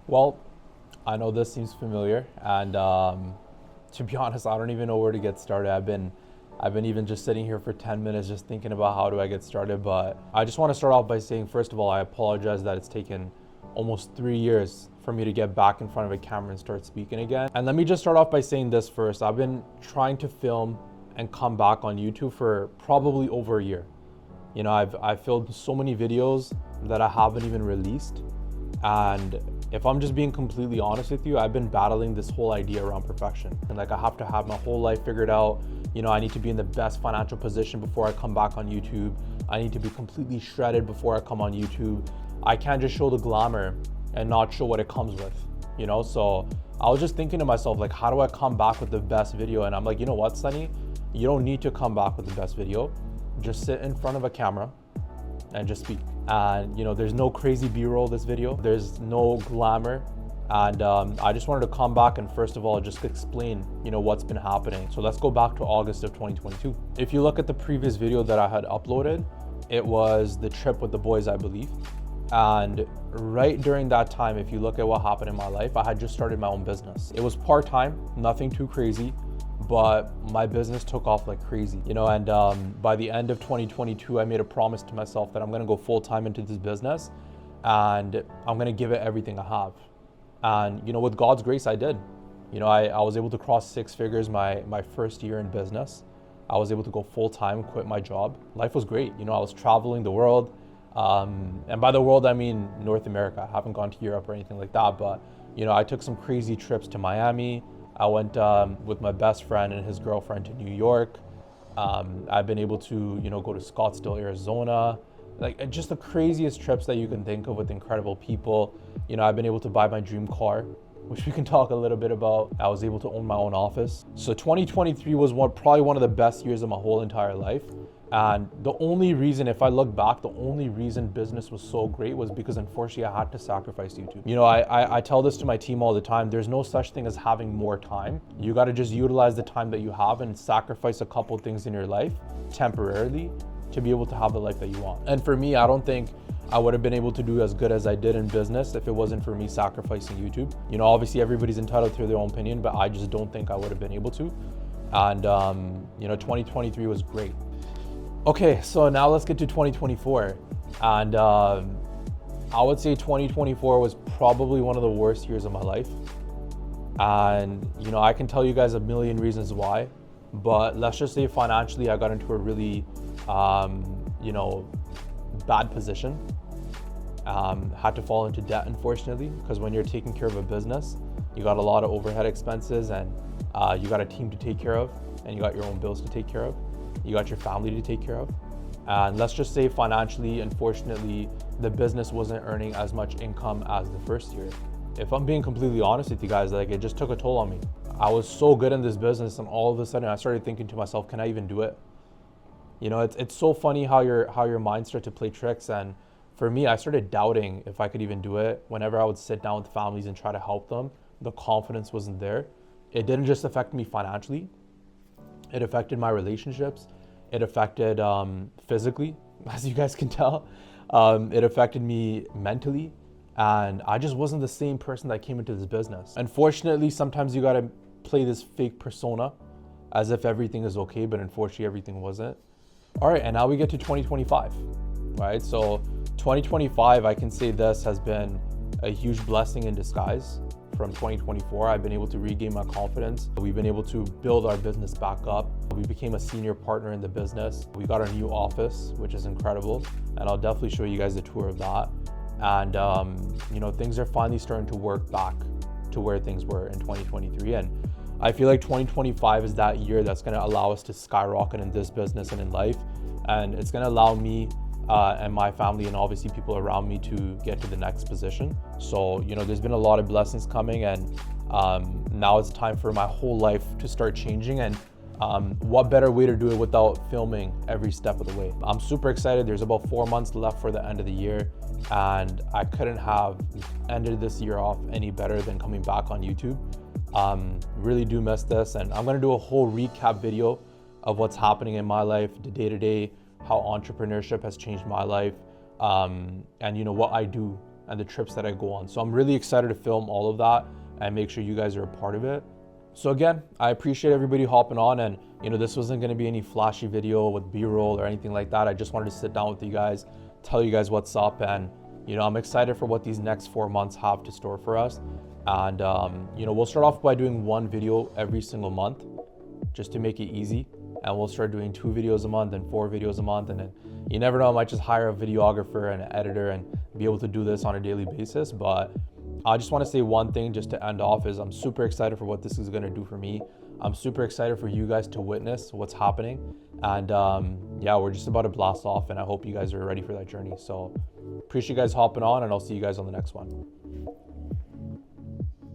Well, I know this seems familiar, and to be honest, I don't even know where to get started. I've been even just sitting here for 10 minutes just thinking about how do I get started. But I just want to start off by saying, first of all, I apologize that it's taken almost 3 years for me to get back in front of a camera and start speaking again. And let me just start off by saying this first. I've been trying to film and come back on YouTube for probably over a year. You know, I've filmed so many videos that I haven't even released. And if I'm just being completely honest with you, I've been battling this whole idea around perfection. And like, I have to have my whole life figured out. You know, I need to be in the best financial position before I come back on YouTube. I need to be completely shredded before I come on YouTube. I can't just show the glamour and not show what it comes with, you know? So I was just thinking to myself, like, how do I come back with the best video? And I'm like, you know what, Sunny? You don't need to come back with the best video. Just sit in front of a camera and just speak. And you know, there's no crazy B-roll this video. There's no glamour. And I just wanted to come back and first of all, just explain, you know, what's been happening. So let's go back to August of 2022. If you look at the previous video that I had uploaded, it was the trip with the boys, I believe. And right during that time, if you look at what happened in my life, I had just started my own business. It was part-time, nothing too crazy, but my business took off like crazy, you know. And by the end of 2022, I made a promise to myself that I'm gonna go full-time into this business and I'm gonna give it everything I have. And you know, with God's grace, I did. You know, I was able to cross 6 figures my first year in business. I was able to go full-time, quit my job. Life was great. You know, I was traveling the world. And by the world, I mean North America. I haven't gone to Europe or anything like that, but you know, I took some crazy trips to Miami. I went with my best friend and his girlfriend to New York. I've been able to, you know, go to Scottsdale, Arizona, like just the craziest trips that you can think of with incredible people. You know, I've been able to buy my dream car, which we can talk a little bit about. I was able to own my own office. So 2023 was probably one of the best years of my whole entire life. And the only reason, if I look back, the only reason business was so great was because unfortunately I had to sacrifice YouTube. You know, I tell this to my team all the time. There's no such thing as having more time. You got to just utilize the time that you have and sacrifice a couple things in your life temporarily to be able to have the life that you want. And for me, I don't think I would have been able to do as good as I did in business if it wasn't for me sacrificing YouTube. You know, obviously everybody's entitled to their own opinion, but I just don't think I would have been able to. And, you know, 2023 was great. Okay, so now let's get to 2024. And I would say 2024 was probably one of the worst years of my life. And, you know, I can tell you guys a million reasons why, but let's just say financially, I got into a really, you know, bad position. Had to fall into debt, unfortunately, because when you're taking care of a business, you got a lot of overhead expenses and you got a team to take care of and you got your own bills to take care of. You got your family to take care of. And let's just say financially, unfortunately, the business wasn't earning as much income as the first year. If I'm being completely honest with you guys, like, it just took a toll on me. I was so good in this business and all of a sudden I started thinking to myself, can I even do it? You know, it's so funny how your mind starts to play tricks. And for me, I started doubting if I could even do it. Whenever I would sit down with families and try to help them, the confidence wasn't there. It didn't just affect me financially. It affected my relationships. It affected physically, as you guys can tell. It affected me mentally. And I just wasn't the same person that came into this business. Unfortunately, sometimes you gotta play this fake persona as if everything is okay, but unfortunately everything wasn't. All right, and now we get to 2025, right? So 2025, I can say this has been a huge blessing in disguise. From 2024, I've been able to regain my confidence. We've been able to build our business back up. We became a senior partner in the business. We got a new office, which is incredible. And I'll definitely show you guys a tour of that. And, you know, things are finally starting to work back to where things were in 2023. And I feel like 2025 is that year that's gonna allow us to skyrocket in this business and in life. And it's gonna allow me and my family and obviously people around me to get to the next position. So, you know, there's been a lot of blessings coming and now it's time for my whole life to start changing. And what better way to do it without filming every step of the way. I'm super excited. There's about 4 months left for the end of the year and I couldn't have ended this year off any better than coming back on YouTube. Really do miss this, and I'm gonna do a whole recap video of what's happening in my life, the day-to-day, how entrepreneurship has changed my life, and you know what I do and the trips that I go on. So I'm really excited to film all of that and make sure you guys are a part of it. So again, I appreciate everybody hopping on, and this wasn't going to be any flashy video with B-roll or anything like that. I just wanted to sit down with you guys, tell you guys what's up, and I'm excited for what these next 4 months have to store for us. And we'll start off by doing 1 video every single month just to make it easy, and we'll start doing 2 videos a month and 4 videos a month, and then you never know, I might just hire a videographer and an editor and be able to do this on a daily basis. But I just want to say one thing just to end off is I'm super excited for what this is going to do for me. I'm super excited for you guys to witness what's happening. And yeah, we're just about to blast off, and I hope you guys are ready for that journey. So appreciate you guys hopping on, and I'll see you guys on the next one.